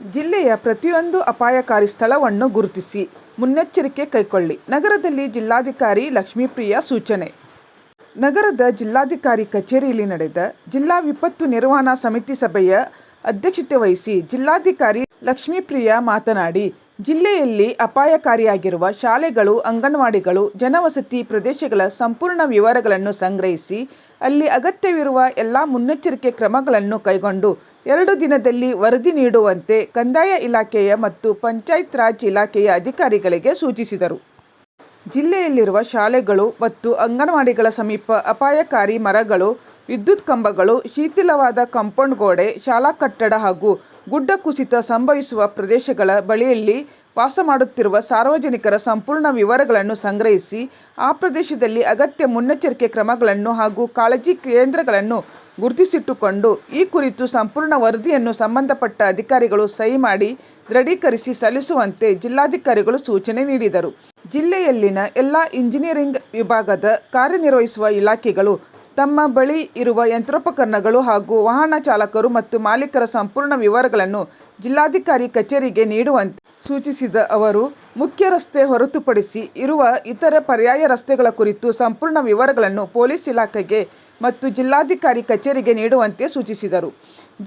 ಜಿಲ್ಲೆಯ ಪ್ರತಿಯೊಂದು ಅಪಾಯಕಾರಿ ಸ್ಥಳವನ್ನು ಗುರುತಿಸಿ ಮುನ್ನೆಚ್ಚರಿಕೆ ಕೈಗೊಳ್ಳಿ. ನಗರದಲ್ಲಿ ಜಿಲ್ಲಾಧಿಕಾರಿ ಲಕ್ಷ್ಮೀಪ್ರಿಯಾ ಸೂಚನೆ. ನಗರದ ಜಿಲ್ಲಾಧಿಕಾರಿ ಕಚೇರಿಯಲ್ಲಿ ನಡೆದ ಜಿಲ್ಲಾ ವಿಪತ್ತು ನಿರ್ವಹಣಾ ಸಮಿತಿ ಸಭೆಯ ಅಧ್ಯಕ್ಷತೆ ವಹಿಸಿ ಜಿಲ್ಲಾಧಿಕಾರಿ ಲಕ್ಷ್ಮೀಪ್ರಿಯಾ ಮಾತನಾಡಿ, ಜಿಲ್ಲೆಯಲ್ಲಿ ಅಪಾಯಕಾರಿಯಾಗಿರುವ ಶಾಲೆಗಳು, ಅಂಗನವಾಡಿಗಳು, ಜನವಸತಿ ಪ್ರದೇಶಗಳ ಸಂಪೂರ್ಣ ವಿವರಗಳನ್ನು ಸಂಗ್ರಹಿಸಿ ಅಲ್ಲಿ ಅಗತ್ಯವಿರುವ ಎಲ್ಲ ಮುನ್ನೆಚ್ಚರಿಕೆ ಕ್ರಮಗಳನ್ನು ಕೈಗೊಂಡು 2 ದಿನದಲ್ಲಿ ವರದಿ ನೀಡುವಂತೆ ಕಂದಾಯ ಇಲಾಖೆಯ ಮತ್ತು ಪಂಚಾಯತ್ ರಾಜ್ ಇಲಾಖೆಯ ಅಧಿಕಾರಿಗಳಿಗೆ ಸೂಚಿಸಿದರು. ಜಿಲ್ಲೆಯಲ್ಲಿರುವ ಶಾಲೆಗಳು ಮತ್ತು ಅಂಗನವಾಡಿಗಳ ಸಮೀಪ ಅಪಾಯಕಾರಿ ಮರಗಳು, ವಿದ್ಯುತ್ ಕಂಬಗಳು, ಶಿಥಿಲವಾದ ಕಾಂಪೌಂಡ್ ಗೋಡೆ, ಶಾಲಾ ಕಟ್ಟಡ ಹಾಗೂ ಗುಡ್ಡ ಕುಸಿತ ಸಂಭವಿಸುವ ಪ್ರದೇಶಗಳ ಬಳಿಯಲ್ಲಿ ವಾಸ ಮಾಡುತ್ತಿರುವ ಸಾರ್ವಜನಿಕರ ಸಂಪೂರ್ಣ ವಿವರಗಳನ್ನು ಸಂಗ್ರಹಿಸಿ ಆ ಪ್ರದೇಶದಲ್ಲಿ ಅಗತ್ಯ ಮುನ್ನೆಚ್ಚರಿಕೆ ಕ್ರಮಗಳನ್ನು ಹಾಗೂ ಕಾಳಜಿ ಕೇಂದ್ರಗಳನ್ನು ಗುರುತಿಸಿಟ್ಟುಕೊಂಡು ಈ ಕುರಿತು ಸಂಪೂರ್ಣ ವರದಿಯನ್ನು ಸಂಬಂಧಪಟ್ಟ ಅಧಿಕಾರಿಗಳು ಸಹಿ ಮಾಡಿ ದೃಢೀಕರಿಸಿ ಸಲ್ಲಿಸುವಂತೆ ಜಿಲ್ಲಾಧಿಕಾರಿಗಳು ಸೂಚನೆ ನೀಡಿದರು. ಜಿಲ್ಲೆಯಲ್ಲಿನ ಎಲ್ಲ ಇಂಜಿನಿಯರಿಂಗ್ ವಿಭಾಗದ ಕಾರ್ಯನಿರ್ವಹಿಸುವ ಇಲಾಖೆಗಳು ತಮ್ಮ ಬಳಿ ಇರುವ ಯಂತ್ರೋಪಕರಣಗಳು ಹಾಗೂ ವಾಹನ ಚಾಲಕರು ಮತ್ತು ಮಾಲೀಕರ ಸಂಪೂರ್ಣ ವಿವರಗಳನ್ನು ಜಿಲ್ಲಾಧಿಕಾರಿ ಕಚೇರಿಗೆ ನೀಡುವಂತೆ ಸೂಚಿಸಿದ ಅವರು, ಮುಖ್ಯ ರಸ್ತೆ ಹೊರತುಪಡಿಸಿ ಇರುವ ಇತರೆ ಪರ್ಯಾಯ ರಸ್ತೆಗಳ ಕುರಿತು ಸಂಪೂರ್ಣ ವಿವರಗಳನ್ನು ಪೊಲೀಸ್ ಇಲಾಖೆಗೆ ಮತ್ತು ಜಿಲ್ಲಾಧಿಕಾರಿ ಕಚೇರಿಗೆ ನೀಡುವಂತೆ ಸೂಚಿಸಿದರು.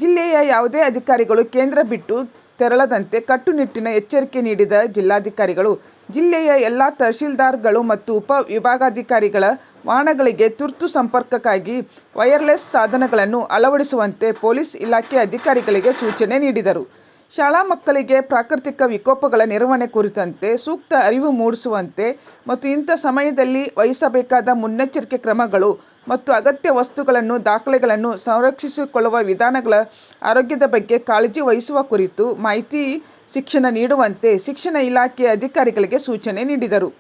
ಜಿಲ್ಲೆಯ ಯಾವುದೇ ಅಧಿಕಾರಿಗಳು ಕೇಂದ್ರ ಬಿಟ್ಟು ತೆರಳದಂತೆ ಕಟ್ಟುನಿಟ್ಟಿನ ಎಚ್ಚರಿಕೆ ನೀಡಿದ ಜಿಲ್ಲಾಧಿಕಾರಿಗಳು, ಜಿಲ್ಲೆಯ ಎಲ್ಲ ತಹಶೀಲ್ದಾರ್ಗಳು ಮತ್ತು ಉಪ ವಿಭಾಗಾಧಿಕಾರಿಗಳ ವಾಹನಗಳಿಗೆ ತುರ್ತು ಸಂಪರ್ಕಕ್ಕಾಗಿ ವೈರ್ಲೆಸ್ ಸಾಧನಗಳನ್ನು ಅಳವಡಿಸುವಂತೆ ಪೊಲೀಸ್ ಇಲಾಖೆ ಅಧಿಕಾರಿಗಳಿಗೆ ಸೂಚನೆ ನೀಡಿದರು. ಶಾಲಾ ಮಕ್ಕಳಿಗೆ ಪ್ರಾಕೃತಿಕ ವಿಕೋಪಗಳ ನಿರ್ವಹಣೆ ಕುರಿತಂತೆ ಸೂಕ್ತ ಅರಿವು ಮೂಡಿಸುವಂತೆ ಮತ್ತು ಇಂಥ ಸಮಯದಲ್ಲಿ ವಹಿಸಬೇಕಾದ ಮುನ್ನೆಚ್ಚರಿಕೆ ಕ್ರಮಗಳು ಮತ್ತು ಅಗತ್ಯ ವಸ್ತುಗಳನ್ನು, ದಾಖಲೆಗಳನ್ನು ಸಂರಕ್ಷಿಸಿಕೊಳ್ಳುವ ವಿಧಾನಗಳ ಆರೋಗ್ಯದ ಬಗ್ಗೆ ಕಾಳಜಿ ವಹಿಸುವ ಕುರಿತು ಮಾಹಿತಿ ಶಿಕ್ಷಣ ನೀಡುವಂತೆ ಶಿಕ್ಷಣ ಇಲಾಖೆ ಅಧಿಕಾರಿಗಳಿಗೆ ಸೂಚನೆ ನೀಡಿದರು.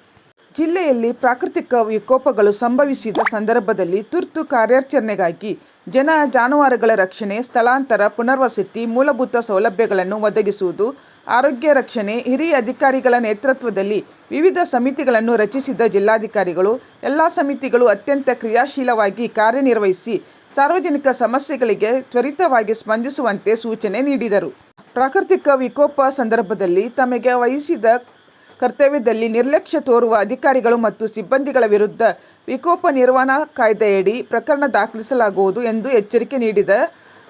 ಜಿಲ್ಲೆಯಲ್ಲಿ ಪ್ರಾಕೃತಿಕ ವಿಕೋಪಗಳು ಸಂಭವಿಸಿದ ಸಂದರ್ಭದಲ್ಲಿ ತುರ್ತು ಕಾರ್ಯಾಚರಣೆಗಾಗಿ ಜನ, ಜಾನುವಾರುಗಳ ರಕ್ಷಣೆ, ಸ್ಥಳಾಂತರ, ಪುನರ್ವಸತಿ, ಮೂಲಭೂತ ಸೌಲಭ್ಯಗಳನ್ನು ಒದಗಿಸುವುದು, ಆರೋಗ್ಯ ರಕ್ಷಣೆ, ಹಿರಿಯ ಅಧಿಕಾರಿಗಳ ನೇತೃತ್ವದಲ್ಲಿ ವಿವಿಧ ಸಮಿತಿಗಳನ್ನು ರಚಿಸಿದ ಜಿಲ್ಲಾಧಿಕಾರಿಗಳು ಎಲ್ಲ ಸಮಿತಿಗಳು ಅತ್ಯಂತ ಕ್ರಿಯಾಶೀಲವಾಗಿ ಕಾರ್ಯನಿರ್ವಹಿಸಿ ಸಾರ್ವಜನಿಕ ಸಮಸ್ಯೆಗಳಿಗೆ ತ್ವರಿತವಾಗಿ ಸ್ಪಂದಿಸುವಂತೆ ಸೂಚನೆ ನೀಡಿದರು. ಪ್ರಾಕೃತಿಕ ವಿಕೋಪ ಸಂದರ್ಭದಲ್ಲಿ ತಮಗೆ ವಹಿಸಿದ ಕರ್ತವ್ಯದಲ್ಲಿ ನಿರ್ಲಕ್ಷ್ಯ ತೋರುವ ಅಧಿಕಾರಿಗಳು ಮತ್ತು ಸಿಬ್ಬಂದಿಗಳ ವಿರುದ್ಧ ವಿಕೋಪ ನಿರ್ವಹಣಾ ಕಾಯ್ದೆಯಡಿ ಪ್ರಕರಣ ದಾಖಲಿಸಲಾಗುವುದು ಎಂದು ಎಚ್ಚರಿಕೆ ನೀಡಿದ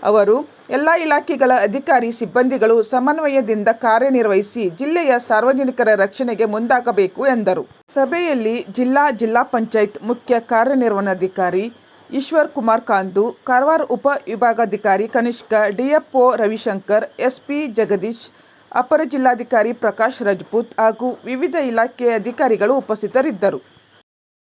ಅವರು, ಎಲ್ಲ ಇಲಾಖೆಗಳ ಅಧಿಕಾರಿ ಸಿಬ್ಬಂದಿಗಳು ಸಮನ್ವಯದಿಂದ ಕಾರ್ಯನಿರ್ವಹಿಸಿ ಜಿಲ್ಲೆಯ ಸಾರ್ವಜನಿಕರ ರಕ್ಷಣೆಗೆ ಮುಂದಾಗಬೇಕು ಎಂದರು. ಸಭೆಯಲ್ಲಿ ಜಿಲ್ಲಾ ಪಂಚಾಯತ್ ಮುಖ್ಯ ಕಾರ್ಯನಿರ್ವಹಣಾಧಿಕಾರಿ ಈಶ್ವರ್ ಕುಮಾರ್ ಕಾಂದು, ಕಾರವಾರ ಉಪ ವಿಭಾಗಾಧಿಕಾರಿ ಕನಿಷ್ಕ, ಡಿಎಫ್ಒ ರವಿಶಂಕರ್, ಎಸ್ಪಿ ಜಗದೀಶ್, ಅಪರ ಜಿಲ್ಲಾಧಿಕಾರಿ ಪ್ರಕಾಶ್ ರಜಪೂತ್ ಹಾಗೂ ವಿವಿಧ ಇಲಾಖೆಯ ಅಧಿಕಾರಿಗಳು ಉಪಸ್ಥಿತರಿದ್ದರು.